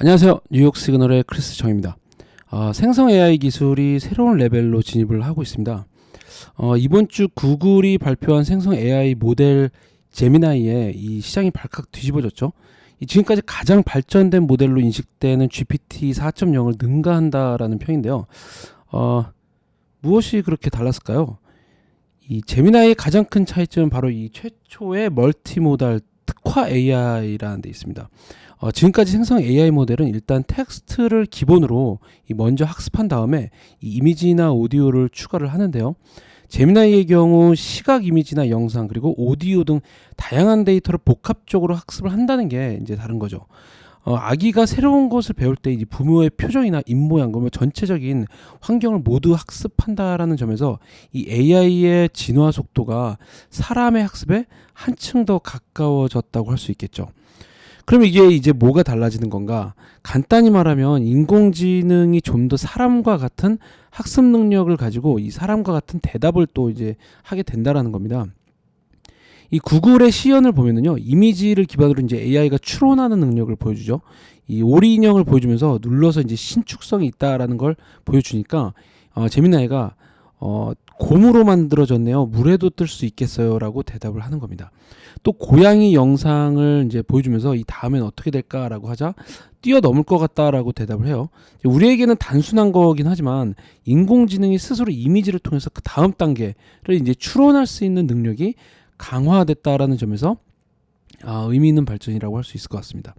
안녕하세요. 뉴욕 시그널의 크리스 정입니다. 생성 AI 기술이 새로운 레벨로 진입을 하고 있습니다. 이번 주 구글이 발표한 생성 AI 모델 제미나이의 이 시장이 발칵 뒤집어졌죠. 지금까지 가장 발전된 모델로 인식되는 GPT 4.0을 능가한다라는 평인데요. 무엇이 그렇게 달랐을까요? 이 제미나이의 가장 큰 차이점은 바로 이 최초의 멀티모달 특화 AI라는 데 있습니다. 지금까지 생성 AI 모델은 일단 텍스트를 기본으로 먼저 학습한 다음에 이 이미지나 오디오를 추가를 하는데요. 제미나이의 경우 시각 이미지나 영상 그리고 오디오 등 다양한 데이터를 복합적으로 학습을 한다는 게 이제 다른 거죠. 아기가 새로운 것을 배울 때 이제 부모의 표정이나 입모양, 그러면 전체적인 환경을 모두 학습한다라는 점에서 이 AI의 진화 속도가 사람의 학습에 한층 더 가까워졌다고 할 수 있겠죠. 그럼 이게 이제 뭐가 달라지는 건가? 간단히 말하면 인공지능이 좀 더 사람과 같은 학습 능력을 가지고 이 사람과 같은 대답을 또 이제 하게 된다라는 겁니다. 이 구글의 시연을 보면은요, 이미지를 기반으로 이제 AI가 추론하는 능력을 보여주죠. 이 오리 인형을 보여주면서 눌러서 이제 신축성이 있다라는 걸 보여주니까 제미나이가 곰으로 만들어졌네요. 물에도 뜰 수 있겠어요라고 대답을 하는 겁니다. 또 고양이 영상을 이제 보여주면서 이 다음엔 어떻게 될까라고 하자 뛰어넘을 것 같다라고 대답을 해요. 우리에게는 단순한 거긴 하지만 인공지능이 스스로 이미지를 통해서 그 다음 단계를 이제 추론할 수 있는 능력이 강화됐다라는 점에서 의미 있는 발전이라고 할 수 있을 것 같습니다.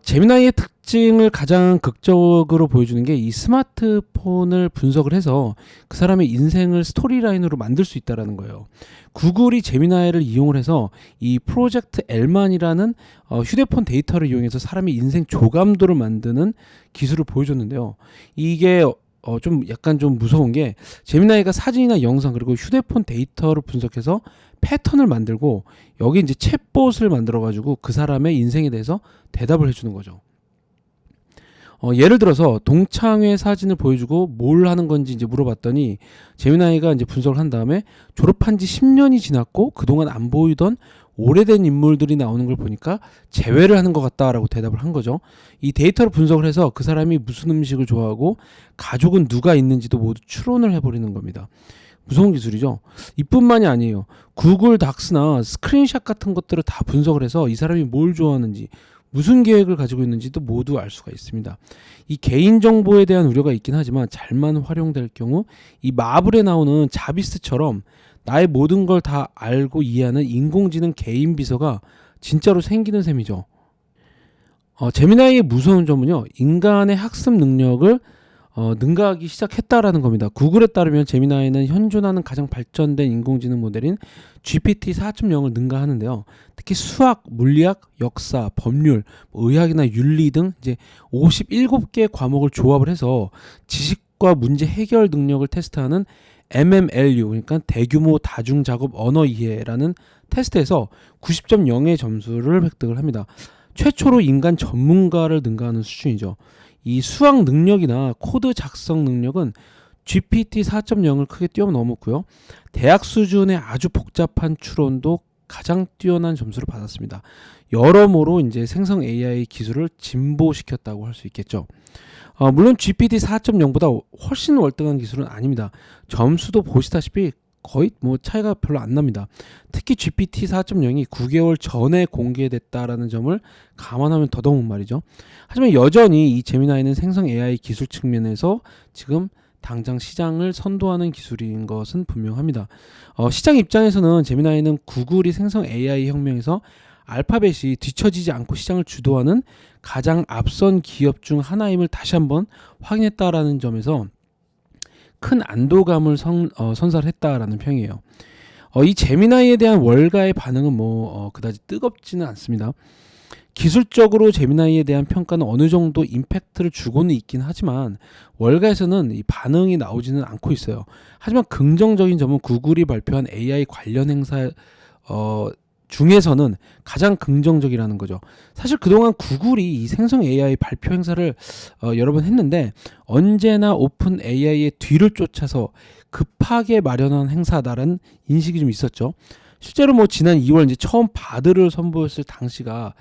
제미나이의 특징을 가장 극적으로 보여주는 게 이 스마트폰을 분석을 해서 그 사람의 인생을 스토리라인으로 만들 수 있다는 거예요. 구글이 제미나이를 이용을 해서 이 프로젝트 엘만이라는 휴대폰 데이터를 이용해서 사람의 인생 조감도를 만드는 기술을 보여줬는데요. 이게 좀 약간 좀 무서운 게 제미나이가 사진이나 영상 그리고 휴대폰 데이터를 분석해서 패턴을 만들고 여기 이제 챗봇을 만들어 가지고 그 사람의 인생에 대해서 대답을 해주는 거죠. 예를 들어서 동창회 사진을 보여주고 뭘 하는 건지 이제 물어봤더니 제미나이가 이제 분석을 한 다음에 졸업한 지 10년이 지났고 그동안 안 보이던 오래된 인물들이 나오는 걸 보니까 재회를 하는 것 같다라고 대답을 한 거죠. 이 데이터를 분석을 해서 그 사람이 무슨 음식을 좋아하고 가족은 누가 있는지도 모두 추론을 해버리는 겁니다. 무서운 기술이죠. 이뿐만이 아니에요. 구글 닥스나 스크린샷 같은 것들을 다 분석을 해서 이 사람이 뭘 좋아하는지 무슨 계획을 가지고 있는지도 모두 알 수가 있습니다. 이 개인정보에 대한 우려가 있긴 하지만 잘만 활용될 경우 이 마블에 나오는 자비스처럼 나의 모든 걸 다 알고 이해하는 인공지능 개인 비서가 진짜로 생기는 셈이죠. 제미나이의 무서운 점은요, 인간의 학습 능력을 능가하기 시작했다라는 겁니다. 구글에 따르면 제미나이는 현존하는 가장 발전된 인공지능 모델인 GPT 4.0을 능가하는데요. 특히 수학, 물리학, 역사, 법률, 의학이나 윤리 등 이제 57개의 과목을 조합을 해서 지식과 문제 해결 능력을 테스트하는 MMLU, 그러니까 대규모 다중작업 언어 이해라는 테스트에서 90.0의 점수를 획득을 합니다. 최초로 인간 전문가를 능가하는 수준이죠. 이 수학 능력이나 코드 작성 능력은 GPT 4.0을 크게 뛰어넘었고요. 대학 수준의 아주 복잡한 추론도 가장 뛰어난 점수를 받았습니다. 여러모로 이제 생성 AI 기술을 진보시켰다고 할 수 있겠죠. 물론 GPT 4.0보다 훨씬 월등한 기술은 아닙니다. 점수도 보시다시피 거의 뭐 차이가 별로 안 납니다. 특히 GPT 4.0이 9개월 전에 공개됐다라는 점을 감안하면 더더욱 말이죠. 하지만 여전히 이 제미나이는 생성 AI 기술 측면에서 지금 당장 시장을 선도하는 기술인 것은 분명합니다. 시장 입장에서는 제미나이는 구글이 생성 AI 혁명에서 알파벳이 뒤처지지 않고 시장을 주도하는 가장 앞선 기업 중 하나임을 다시 한번 확인했다라는 점에서 큰 안도감을 선사했다라는 평이에요. 이 제미나이에 대한 월가의 반응은 그다지 뜨겁지는 않습니다. 기술적으로 제미나이에 대한 평가는 어느 정도 임팩트를 주고는 있긴 하지만 월가에서는 이 반응이 나오지는 않고 있어요. 하지만 긍정적인 점은 구글이 발표한 AI 관련 행사 중에서는 가장 긍정적이라는 거죠. 사실 그동안 구글이 이 생성 AI 발표 행사를 여러 번 했는데 언제나 오픈 AI의 뒤를 쫓아서 급하게 마련한 행사다라는 인식이 좀 있었죠. 실제로 지난 2월 이제 처음 바드를 선보였을 당시가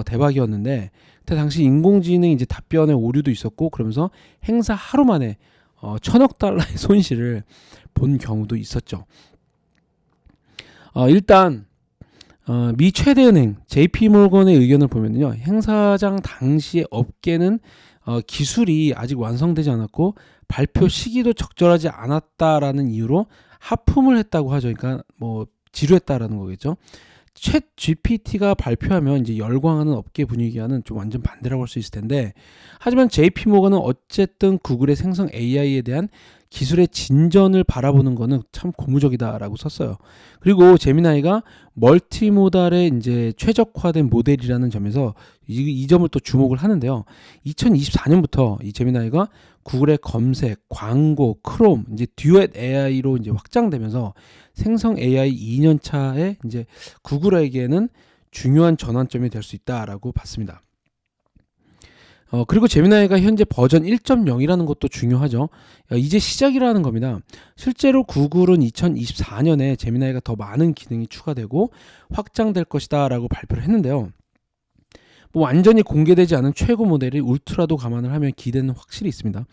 대박이었는데 그때 당시 인공지능 이제 답변에 오류도 있었고 그러면서 행사 하루 만에 1,000억 달러의 손실을 본 경우도 있었죠. 일단 미 최대은행 JP모건의 의견을 보면요, 행사장 당시의 업계는 기술이 아직 완성되지 않았고 발표 시기도 적절하지 않았다라는 이유로 하품을 했다고 하죠. 그러니까 뭐 지루했다라는 거겠죠. 챗 GPT가 발표하면 이제 열광하는 업계 분위기와는 좀 완전 반대라고 할 수 있을 텐데, 하지만 JP모건은 어쨌든 구글의 생성 AI에 대한 기술의 진전을 바라보는 거는 참 고무적이다라고 썼어요. 그리고 제미나이가 멀티모달의 이제 최적화된 모델이라는 점에서 이 점을 또 주목을 하는데요. 2024년부터 이 제미나이가 구글의 검색, 광고, 크롬, 이제 듀엣 AI로 이제 확장되면서 생성 AI 2년 차에 이제 구글에게는 중요한 전환점이 될 수 있다라고 봤습니다. 그리고 제미나이가 현재 버전 1.0이라는 것도 중요하죠. 이제 시작이라는 겁니다. 실제로 구글은 2024년에 제미나이가 더 많은 기능이 추가되고 확장될 것이다 라고 발표를 했는데요. 뭐 완전히 공개되지 않은 최고 모델이 울트라도 감안을 하면 기대는 확실히 있습니다.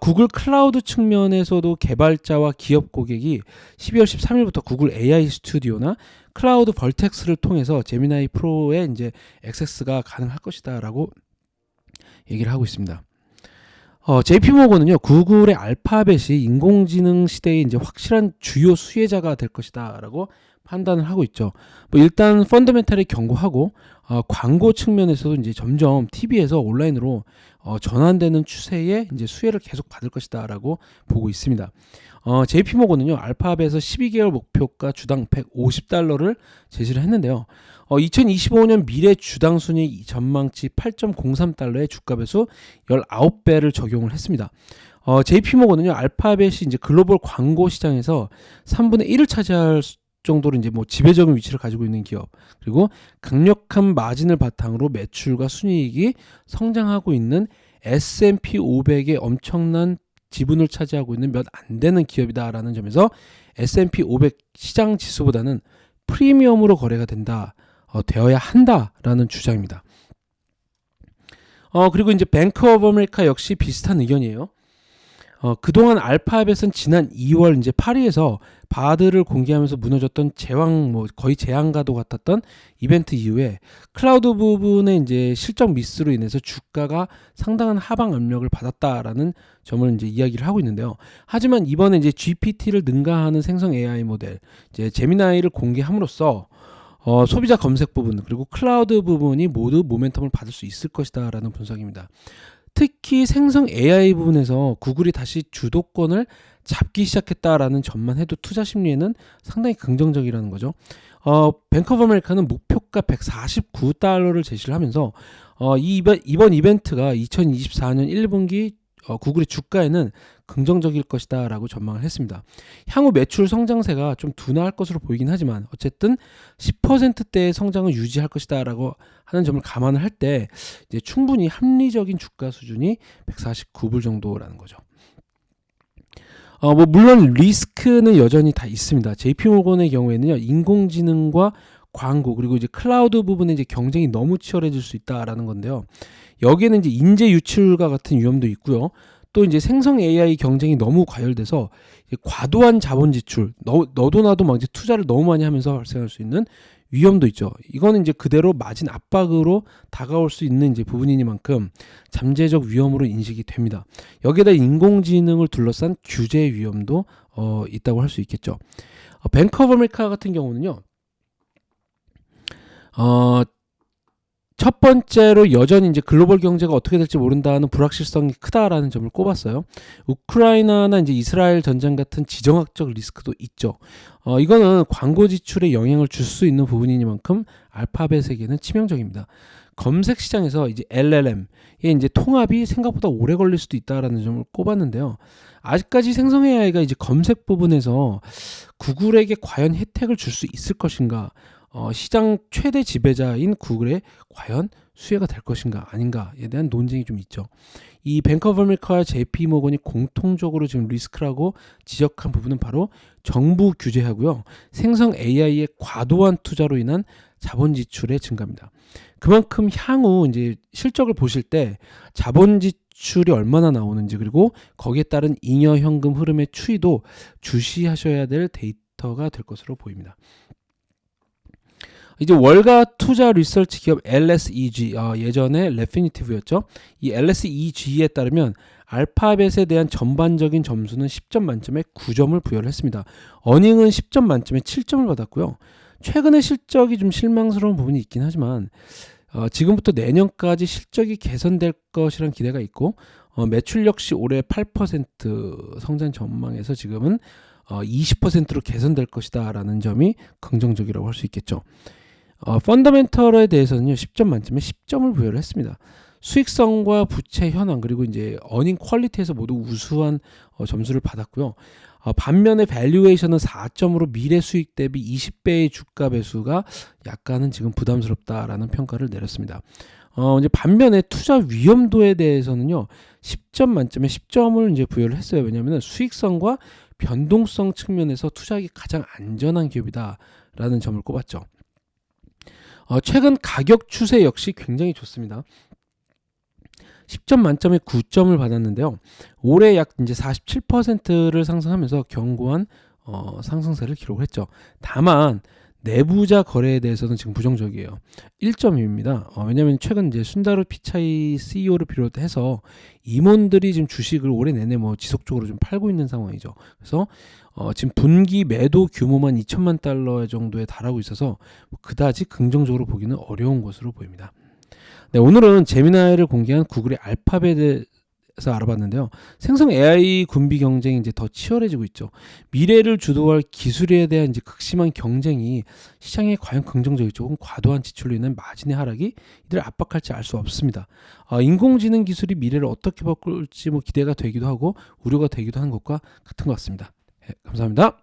구글 클라우드 측면에서도 개발자와 기업 고객이 12월 13일부터 구글 AI 스튜디오나 클라우드 벌텍스를 통해서 제미나이 프로의 이제 액세스가 가능할 것이다라고 얘기를 하고 있습니다. JP모건은요, 구글의 알파벳이 인공지능 시대의 이제 확실한 주요 수혜자가 될 것이다라고 판단을 하고 있죠. 뭐 일단 펀더멘탈이 견고하고 광고 측면에서도 이제 점점 TV에서 온라인으로 전환되는 추세에 이제 수혜를 계속 받을 것이다라고 보고 있습니다. JP모건은요, 알파벳에서 12개월 목표가 주당 $150를 제시를 했는데요. 2025년 미래 주당 순이익 전망치 8.03달러의 주가 배수 19배를 적용을 했습니다. JP모건은요, 알파벳이 이제 글로벌 광고 시장에서 3분의 1을 차지할 정도로 이제 뭐 지배적인 위치를 가지고 있는 기업, 그리고 강력한 마진을 바탕으로 매출과 순이익이 성장하고 있는 S&P 500의 엄청난 지분을 차지하고 있는 몇 안 되는 기업이다라는 점에서 S&P 500 시장 지수보다는 프리미엄으로 거래가 되어야 한다라는 주장입니다. 그리고 이제 뱅크 오브 아메리카 역시 비슷한 의견이에요. 그동안 알파벳은 지난 2월 이제 파리에서 바드를 공개하면서 무너졌던 거의 재앙과도 같았던 이벤트 이후에 클라우드 부분의 이제 실적 미스로 인해서 주가가 상당한 하방 압력을 받았다라는 점을 이제 이야기를 하고 있는데요. 하지만 이번에 이제 GPT를 능가하는 생성 AI 모델, 이제 제미나이를 공개함으로써 소비자 검색 부분 그리고 클라우드 부분이 모두 모멘텀을 받을 수 있을 것이다라는 분석입니다. 특히 생성 AI 부분에서 구글이 다시 주도권을 잡기 시작했다라는 점만 해도 투자 심리에는 상당히 긍정적이라는 거죠. 뱅크 오브 아메리카는 목표가 $149를 제시를 하면서 이번 이벤트가 2024년 1분기 구글의 주가에는 긍정적일 것이다 라고 전망을 했습니다. 향후 매출 성장세가 좀 둔화할 것으로 보이긴 하지만 어쨌든 10%대의 성장을 유지할 것이다 라고 하는 점을 감안을 할 때 이제 충분히 합리적인 주가 수준이 149불 정도라는 거죠. 뭐 물론 리스크는 여전히 다 있습니다. JP모건의 경우에는요, 인공지능과 광고 그리고 이제 클라우드 부분에 이제 경쟁이 너무 치열해질 수 있다라는 건데요. 여기에는 이제 인재 유출과 같은 위험도 있고요. 또 이제 생성 AI 경쟁이 너무 과열돼서 과도한 자본 지출, 너도 나도 막 이제 투자를 너무 많이 하면서 발생할 수 있는 위험도 있죠. 이거는 이제 그대로 마진 압박으로 다가올 수 있는 이제 부분이니만큼 잠재적 위험으로 인식이 됩니다. 여기에다 인공지능을 둘러싼 규제 위험도 있다고 할 수 있겠죠. 뱅크 오브 아메리카 같은 경우는요, 첫 번째로 여전히 이제 글로벌 경제가 어떻게 될지 모른다는 불확실성이 크다라는 점을 꼽았어요. 우크라이나나 이제 이스라엘 전쟁 같은 지정학적 리스크도 있죠. 이거는 광고 지출에 영향을 줄 수 있는 부분이니만큼 알파벳에게는 치명적입니다. 검색 시장에서 이제 LLM의 이제 통합이 생각보다 오래 걸릴 수도 있다라는 점을 꼽았는데요. 아직까지 생성 AI가 이제 검색 부분에서 구글에게 과연 혜택을 줄 수 있을 것인가? 시장 최대 지배자인 구글에 과연 수혜가 될 것인가 아닌가에 대한 논쟁이 좀 있죠. 이 뱅크 오브 아메리카와 JP모건이 공통적으로 지금 리스크라고 지적한 부분은 바로 정부 규제하고요, 생성 AI의 과도한 투자로 인한 자본 지출의 증가입니다. 그만큼 향후 이제 실적을 보실 때 자본 지출이 얼마나 나오는지 그리고 거기에 따른 잉여 현금 흐름의 추이도 주시하셔야 될 데이터가 될 것으로 보입니다. 이제 월가 투자 리서치 기업 LSEG, 예전에 레피니티브였죠. 이 LSEG에 따르면 알파벳에 대한 전반적인 점수는 10점 만점에 9점을 부여를 했습니다. 어닝은 10점 만점에 7점을 받았고요. 최근의 실적이 좀 실망스러운 부분이 있긴 하지만 지금부터 내년까지 실적이 개선될 것이란 기대가 있고 매출 역시 올해 8% 성장 전망에서 지금은 20%로 개선될 것이다 라는 점이 긍정적이라고 할 수 있겠죠. 펀더멘털에 대해서는요 10점 만점에 10점을 부여를 했습니다. 수익성과 부채 현황 그리고 이제 어닝 퀄리티에서 모두 우수한 점수를 받았고요. 반면에 밸류에이션은 4점으로 미래 수익 대비 20배의 주가 배수가 약간은 지금 부담스럽다라는 평가를 내렸습니다. 이제 반면에 투자 위험도에 대해서는요 10점 만점에 10점을 이제 부여를 했어요. 왜냐하면 수익성과 변동성 측면에서 투자하기 가장 안전한 기업이다라는 점을 꼽았죠. 최근 가격 추세 역시 굉장히 좋습니다. 10점 만점에 9점을 받았는데요. 올해 약 이제 47%를 상승하면서 견고한 상승세를 기록했죠. 다만 내부자 거래에 대해서는 지금 부정적이에요. 1점입니다. 왜냐하면 최근 이제 순다르 피차이 CEO를 비롯해서 임원들이 지금 주식을 올해 내내 뭐 지속적으로 좀 팔고 있는 상황이죠. 그래서 지금 분기 매도 규모만 2천만 달러 정도에 달하고 있어서 그다지 긍정적으로 보기는 어려운 것으로 보입니다. 네, 오늘은 제미나이를 공개한 구글의 알파벳에서 알아봤는데요. 생성 AI 군비 경쟁이 이제 더 치열해지고 있죠. 미래를 주도할 기술에 대한 이제 극심한 경쟁이 시장에 과연 긍정적일지 혹은 과도한 지출로 인한 마진의 하락이 이들을 압박할지 알 수 없습니다. 인공지능 기술이 미래를 어떻게 바꿀지 뭐 기대가 되기도 하고 우려가 되기도 하는 것과 같은 것 같습니다. 네, 감사합니다.